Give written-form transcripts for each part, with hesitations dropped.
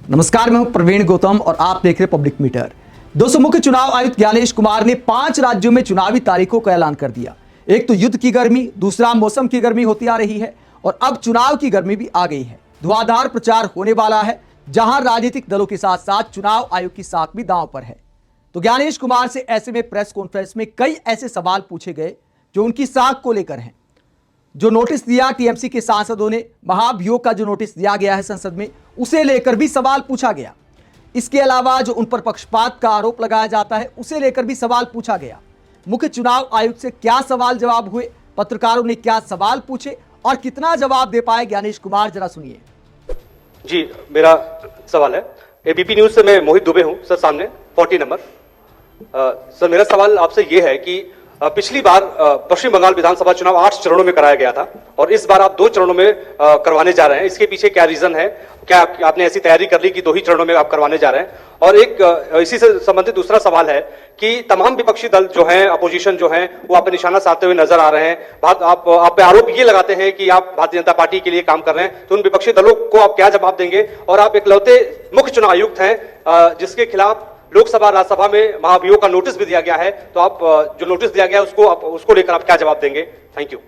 नमस्कार, मैं हूं प्रवीण गौतम और आप देख रहे हैं पब्लिक मीटर। दोस्तों, मुख्य चुनाव आयुक्त ज्ञानेश कुमार ने 5 राज्यों में चुनावी तारीखों का ऐलान कर दिया। एक तो युद्ध की गर्मी, दूसरा मौसम की गर्मी होती आ रही है और अब चुनाव की गर्मी भी आ गई है। धुआंधार प्रचार होने वाला है, जहां राजनीतिक दलों के साथ साथ चुनाव आयोग की साख भी दांव पर है। तो ज्ञानेश कुमार से ऐसे में प्रेस कॉन्फ्रेंस में कई ऐसे सवाल पूछे गए जो उनकी साख को लेकर हैं। जो नोटिस दिया टीएमसी के सांसदों ने, महाभियोग का जो नोटिस दिया गया है संसद में, उसे लेकर भी सवाल पूछा गया। इसके अलावा जो उन पर पक्षपात का आरोप लगाया जाता है, उसे लेकर भी सवाल पूछा गया। मुख्य चुनाव आयुक्त से क्या सवाल जवाब हुए, पत्रकारों ने क्या सवाल पूछे और कितना जवाब दे पाए ज्ञानेश कुमार, जरा सुनिए। जी, मेरा सवाल है, एबीपी न्यूज से मैं मोहित दुबे हूं सर, सामने 40 नंबर। सर, मेरा सवाल आपसे यह है कि पिछली बार पश्चिम बंगाल विधानसभा चुनाव 8 चरणों में कराया गया था और इस बार आप 2 चरणों में करवाने जा रहे हैं। इसके पीछे क्या रीजन है? क्या आपने ऐसी तैयारी कर ली कि 2 ही चरणों में आप करवाने जा रहे हैं? और एक इसी से संबंधित दूसरा सवाल है कि तमाम विपक्षी दल जो हैं, अपोजिशन जो हैं, वो आप पे निशाना साधते हुए नजर आ रहे हैं। आप पे आरोप ये लगाते हैं कि आप भारतीय जनता पार्टी के लिए काम कर रहे हैं, तो उन विपक्षी दलों को आप क्या जवाब देंगे? और आप इकलौते मुख्य चुनाव आयुक्त हैं जिसके खिलाफ लोकसभा राज्यसभा में महाभियोग का नोटिस भी दिया गया है, तो आप जो नोटिस दिया गया है उसको लेकर आप क्या जवाब देंगे? Thank you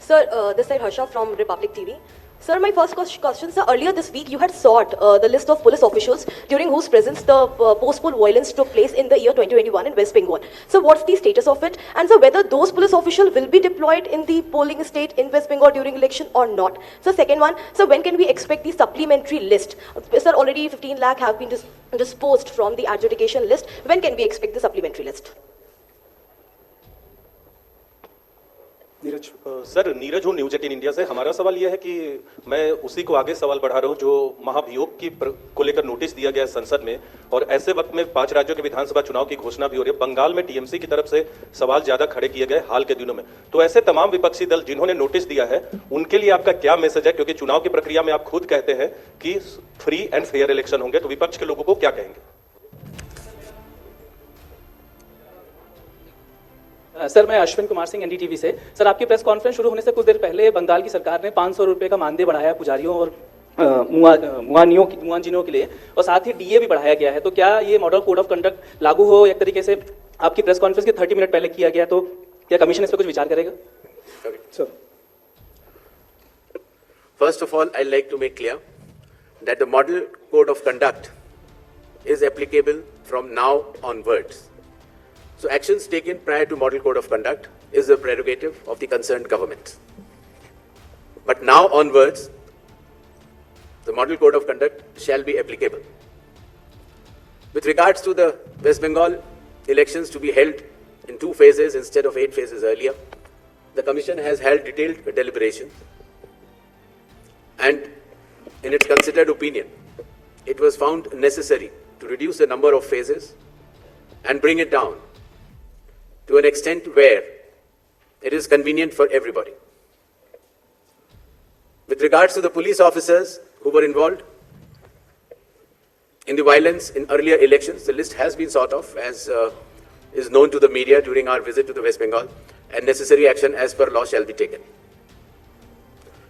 sir. This side Harsha from Republic TV. Sir, my first question, sir, earlier this week you had sought the list of police officials during whose presence the post-poll violence took place in the year 2021 in West Bengal. So what's the status of it? And sir, whether those police officials will be deployed in the polling state in West Bengal during election or not? So second one, sir, when can we expect the supplementary list? Sir, already 15 lakh have been disposed from the adjudication list. When can we expect the supplementary list? Neeraj sir, Neeraj हूँ news 18 India से। हमारा सवाल यह है कि मैं उसी को आगे सवाल बढ़ा रहा हूँ जो महाभियोग को लेकर नोटिस दिया गया है संसद में, और ऐसे वक्त में 5 राज्यों के विधानसभा चुनाव की घोषणा भी हो रही है। बंगाल में टीएमसी की तरफ से सवाल ज्यादा खड़े किए गए हाल के दिनों में, तो ऐसे तमाम विपक्षी दल जिन्होंने नोटिस दिया है उनके लिए आपका क्या मैसेज है? क्योंकि चुनाव की प्रक्रिया में आप खुद कहते हैं कि फ्री एंड फेयर इलेक्शन होंगे, तो विपक्ष के लोगों को क्या कहेंगे? सर, मैं अश्विन कुमार सिंह एनडीटीवी से। सर, आपकी प्रेस कॉन्फ्रेंस शुरू होने से कुछ देर पहले बंगाल की सरकार ने 500 रुपए का मानदेय बढ़ाया पुजारियों और मुआजिनों के लिए, और साथ ही डीए भी बढ़ाया गया है। तो क्या ये मॉडल कोड ऑफ कंडक्ट लागू हो एक तरीके से आपकी प्रेस कॉन्फ्रेंस के 30 मिनट पहले किया गया, तो क्या कमीशन इस पर कुछ विचार करेगा? Sir, first of all I like to make clear that the model code of conduct is applicable from now onwards. So actions taken prior to model code of conduct is the prerogative of the concerned government. But now onwards, the model code of conduct shall be applicable. With regards to the West Bengal elections to be held in 2 phases instead of 8 phases earlier, the Commission has held detailed deliberations, and in its considered opinion, it was found necessary to reduce the number of phases and bring it down to an extent where it is convenient for everybody. With regards to the police officers who were involved in the violence in earlier elections, the list has been sort of, as is known to the media during our visit to the West Bengal, and necessary action as per law shall be taken.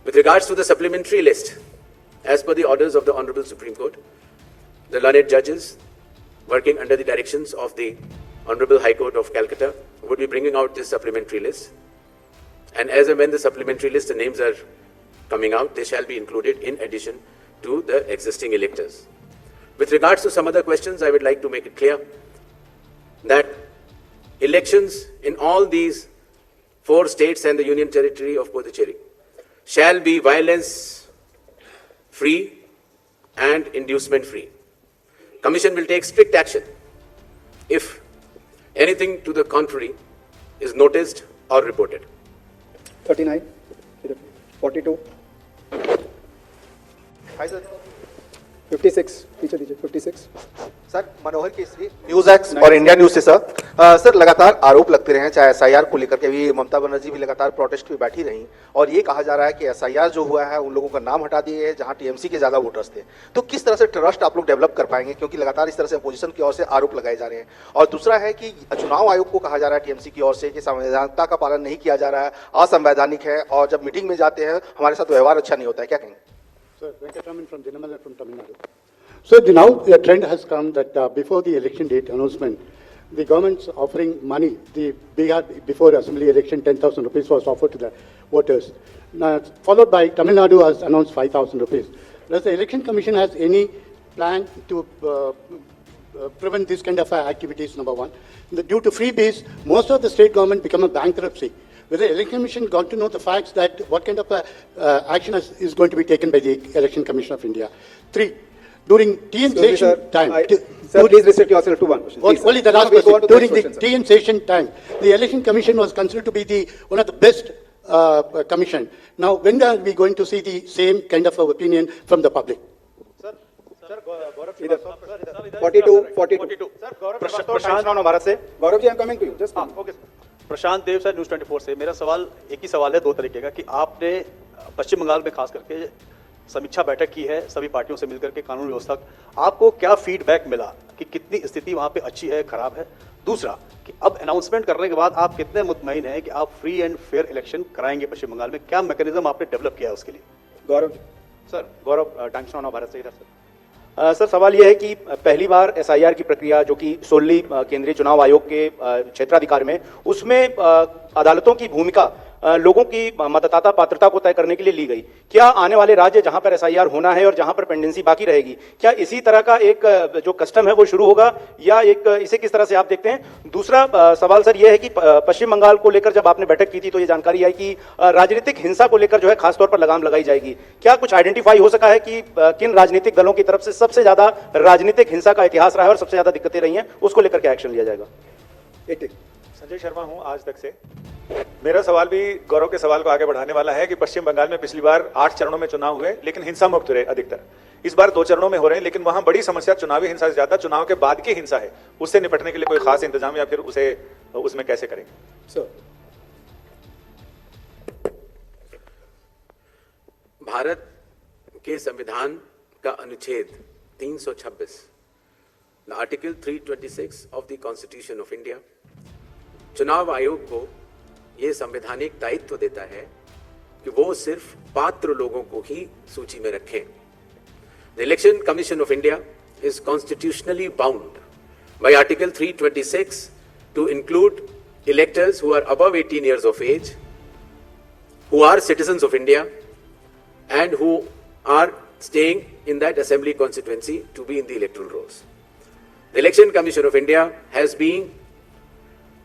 With regards to the supplementary list, as per the orders of the Honorable Supreme Court, the learned judges working under the directions of the Honorable High Court of Calcutta would be bringing out this supplementary list, and as and when the supplementary list, the names are coming out, they shall be included in addition to the existing electors. With regards to some other questions, I would like to make it clear that elections in all these 4 states and the Union Territory of Puducherry shall be violence free and inducement free. Commission will take strict action if anything to the contrary is noticed or reported. 39, 42, 56, पीछे दीजिए, 56। Sir, मनोहर Kesari news x और India news से। Sir, लगातार आरोप लगते रहे, चाहे SIR को लेकर के भी ममता बनर्जी भी लगातार प्रोटेस्ट में बैठी रही, और ये कहा जा रहा है कि एसआईआर जो हुआ है उन लोगों का नाम हटा दिए जहां टीएमसी के ज्यादा वोटर्स थे। तो किस तरह से ट्रस्ट आप लोग डेवलप कर पाएंगे, क्योंकि लगातार इस तरह से अपोजिशन की ओर से आरोप लगाए जा रहे हैं? और दूसरा है कि चुनाव आयोग को कहा जा रहा है टीएमसी की ओर से कि संवैधानिकता का पालन नहीं किया जा रहा है, असंवैधानिक है, और जब मीटिंग में जाते हैं हमारे साथ व्यवहार अच्छा नहीं होता है, क्या कहेंगे? Sir, Venkataraman from Dinnamalai from Tamil Nadu. So now the trend has come that before the election date announcement, the government's offering money. The Bihar, before assembly election, 10,000 rupees was offered to the voters. Now, followed by Tamil Nadu has announced 5,000 rupees. Does the election commission has any plan to prevent this kind of activities? Number one, due to freebies, most of the state government become a bankruptcy. Whether the election commission got to know the facts that what kind of action is going to be taken by the Election Commission of India. 3, during TN session time. Sir, please restrict yourself to one question. Only the last question. During the TN session time, the Election Commission was considered to be one of the best commission. Now, when are we going to see the same kind of opinion from the public? 42. Gaurav ji, I'm coming to you. Just okay Prashant Dev sir, news 24 से। मेरा सवाल एक ही सवाल है, दो तरीके का, कि आपने पश्चिम बंगाल में खास करके समीक्षा बैठक की है सभी पार्टियों से मिलकर के कानून व्यवस्था, आपको क्या फीडबैक मिला कि कितनी स्थिति वहां पे अच्छी है, खराब है? दूसरा कि अब अनाउंसमेंट करने के बाद आप कितने मुतमईन हैं कि आप फ्री एंड फेयर इलेक्शन कराएंगे पश्चिम बंगाल में? क्या मैकेनिज्म आपने डेवलप किया है उसके लिए? गौरव जी। सर, गौरव, टाइम्स नाउ भारत से इधर सर। सर, सवाल यह है कि पहली बार एसआईआर की प्रक्रिया जो कि सोली केंद्रीय चुनाव आयोग के क्षेत्राधिकार में, उसमें अदालतों की भूमिका लोगों की मतदाता पात्रता को तय करने के लिए ली गई। क्या आने वाले राज्य जहां पर एसआईआर होना है और जहां पर पेंडेंसी बाकी रहेगी, क्या इसी तरह का एक जो कस्टम है वो शुरू होगा, या इसे किस तरह से आप देखते हैं? दूसरा सवाल सर ये है कि पश्चिम बंगाल को लेकर जब आपने बैठक की थी तो ये जानकारी आई कि राजनीतिक हिंसा को लेकर जो है खासतौर पर लगाम लगाई जाएगी। क्या कुछ आइडेंटिफाई हो सका है कि किन राजनीतिक दलों की तरफ से सबसे ज्यादा राजनीतिक हिंसा का इतिहास रहा है और सबसे ज्यादा दिक्कतें रही हैं, उसको लेकर क्या एक्शन लिया जाएगा? संजय शर्मा हूं, आज तक से। मेरा सवाल भी गौरव के सवाल को आगे बढ़ाने वाला है कि पश्चिम बंगाल में पिछली बार 8 चरणों में चुनाव हुए, लेकिन हिंसा मुक्त रहे अधिकतर। इस बार 2 चरणों में हो रहे हैं, लेकिन वहां बड़ी समस्या चुनावी हिंसा से ज्यादा चुनाव के बाद की हिंसा है। उससे निपटने के लिए कोई खास इंतजाम या फिर उसमें कैसे करेंगे? सर, भारत के संविधान का अनुच्छेद 326, article 326 of the constitution of India, चुनाव आयोग को यह संवैधानिक दायित्व देता है कि वो सिर्फ पात्र लोगों को ही सूची में रखें। The Election Commission of India is constitutionally bound by article 326 to include electors who are above 18 years of age, who are citizens of India and who are staying in that assembly constituency to be in the electoral rolls. The Election Commission of India has been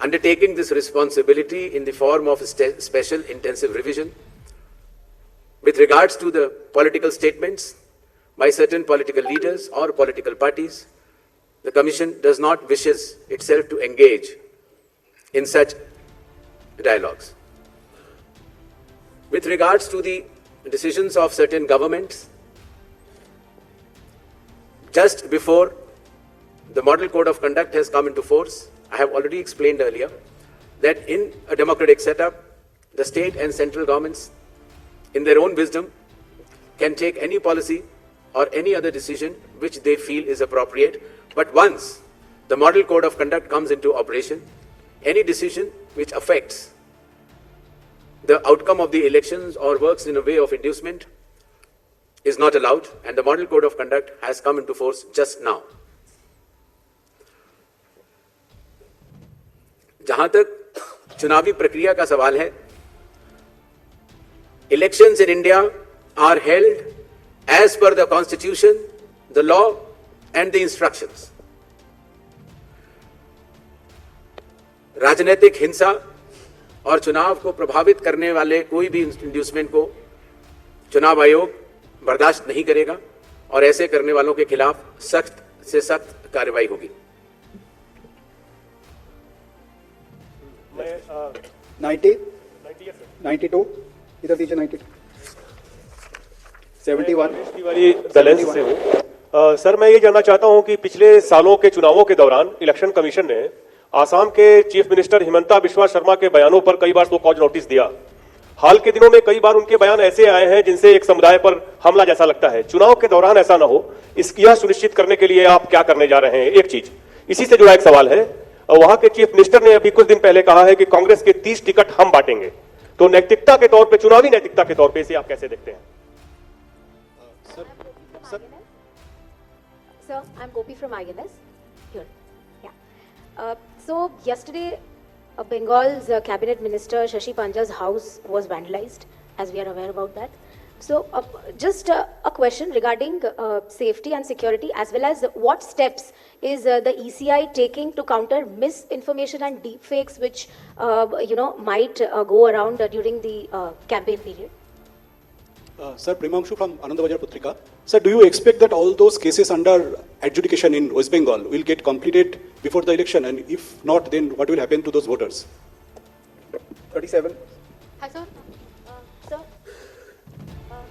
undertaking this responsibility in the form of a special intensive revision with regards to the political statements by certain political leaders or political parties. The Commission does not wishes itself to engage in such dialogues. With regards to the decisions of certain governments, just before the Model Code of Conduct has come into force, I have already explained earlier that in a democratic setup, the state and central governments, in their own wisdom, can take any policy or any other decision which they feel is appropriate. But once the Model Code of Conduct comes into operation, any decision which affects the outcome of the elections or works in a way of inducement is not allowed, and the Model Code of Conduct has come into force just now. जहां तक चुनावी प्रक्रिया का सवाल है, elections in India are held as per the Constitution, the law and the instructions. राजनीतिक हिंसा और चुनाव को प्रभावित करने वाले कोई भी इंड्यूसमेंट को चुनाव आयोग बर्दाश्त नहीं करेगा और ऐसे करने वालों के खिलाफ सख्त से सख्त कार्रवाई होगी। 90, 92, इधर दीजिए 92, 71, सर मैं ये जानना चाहता हूं कि पिछले सालों के चुनावों के दौरान इलेक्शन कमीशन ने आसाम के चीफ मिनिस्टर हिमंता बिस्वा शर्मा के बयानों पर कई बार कॉज नोटिस दिया। हाल के दिनों में कई बार उनके बयान ऐसे आए हैं जिनसे एक समुदाय पर हमला जैसा लगता है। चुनाव के दौरान ऐसा ना हो, यह सुनिश्चित करने के लिए आप क्या करने जा रहे हैं? एक चीज इसी से जुड़ा एक सवाल है, वहां के चीफ मिनिस्टर ने अभी कुछ दिन पहले कहा है कि कांग्रेस के 30 टिकट हम बांटेंगे, तो नैतिकता के तौर पर, चुनावी नैतिकता के तौर पर इसे आप कैसे देखते हैं? Sir, I'm Gopi from INS. Here. Yeah. So yesterday, Bengal's cabinet minister Shashi Panja's house was vandalized, as we are aware about that. So just a question regarding safety and security, as well as what steps is the ECI taking to counter misinformation and deepfakes, which might go around during the campaign period. Sir, Primanshu from Anandabajar Putrika. Sir, do you expect that all those cases under adjudication in West Bengal will get completed before the election? And if not, then what will happen to those voters? 37. Hi, sir.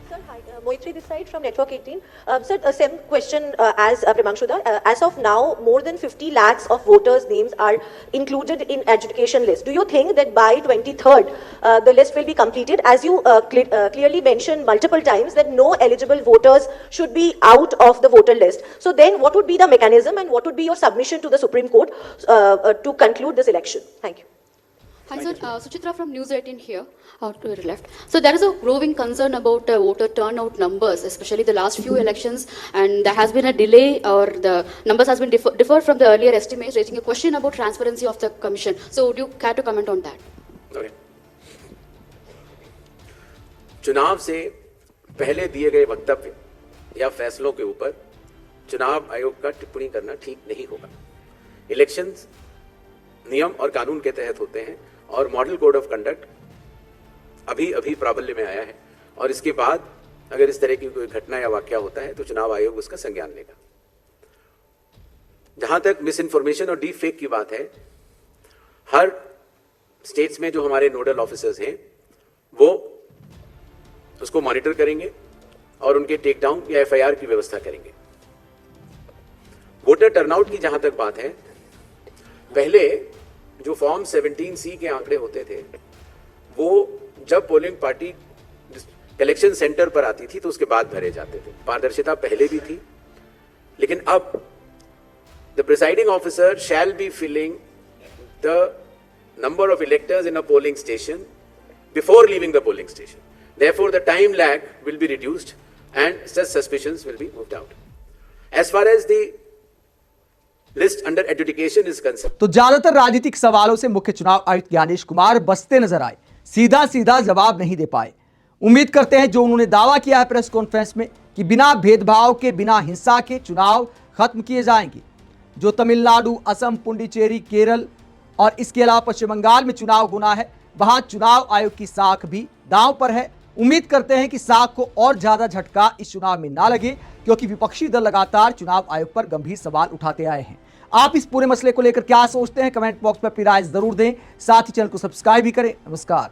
Sir, hi. Moitri this side from Network 18. Sir, same question as Primanshuda. As of now, more than 50 lakhs of voters' names are included in adjudication list. Do you think that by 23rd, the list will be completed? As you clearly mentioned multiple times that no eligible voters should be out of the voter list. So then what would be the mechanism and what would be your submission to the Supreme Court to conclude this election? Thank you. Hi sir, Suchitra from News 18 here, out to your left. So there is a growing concern about voter turnout numbers, especially the last few elections, and there has been a delay, or the numbers has been deferred from the earlier estimates, raising a question about transparency of the commission. So would you care to comment on that? Okay. चुनाव से पहले दिए गए वक्तव्य या फैसलों के ऊपर चुनाव आयोग का टिप्पणी करना ठीक नहीं होगा। इलेक्शंस नियम और कानून के तहत होते हैं और मॉडल कोड ऑफ कंडक्ट अभी प्राबल्य में आया है, और इसके बाद अगर इस तरह की कोई घटना या वाकया होता है तो चुनाव आयोग उसका संज्ञान लेगा। जहां तक मिस इन्फॉर्मेशन और डीप फेक की बात है, हर स्टेट्स में जो हमारे नोडल ऑफिसर्स हैं वो उसको मॉनिटर करेंगे और उनके टेक डाउन या एफआईआर की व्यवस्था करेंगे। वोटर टर्नआउट की जहां तक बात है, पहले जो फॉर्म 17C के आंकड़े होते थे वो जब पोलिंग पार्टी कलेक्शन सेंटर पर आती थी तो उसके बाद भरे जाते थे। पारदर्शिता पहले भी थी, लेकिन अब the presiding officer shall be filling the number of electors in a polling station before leaving the polling station. Therefore, the time lag will be reduced and such suspicions will be moved out. As far as the list under adjudication is concerned. तो ज्यादातर राजनीतिक सवालों से मुख्य चुनाव आयुक्त ज्ञानेश कुमार बचते नजर आए, सीधा सीधा जवाब नहीं दे पाए। उम्मीद करते हैं जो उन्होंने दावा किया है प्रेस कॉन्फ्रेंस में कि बिना भेदभाव के, बिना हिंसा के चुनाव खत्म किए जाएंगे। जो तमिलनाडु, असम, पुडुचेरी, केरल और इसके अलावा पश्चिम बंगाल में चुनाव होना है, वहां चुनाव आयोग की साख भी दांव पर है। उम्मीद करते हैं कि साख को और ज्यादा झटका इस चुनाव में ना लगे, क्योंकि विपक्षी दल लगातार चुनाव आयोग पर गंभीर सवाल उठाते आए हैं। आप इस पूरे मसले को लेकर क्या सोचते हैं, कमेंट बॉक्स में अपनी राय जरूर दें। साथ ही चैनल को सब्सक्राइब भी करें। नमस्कार।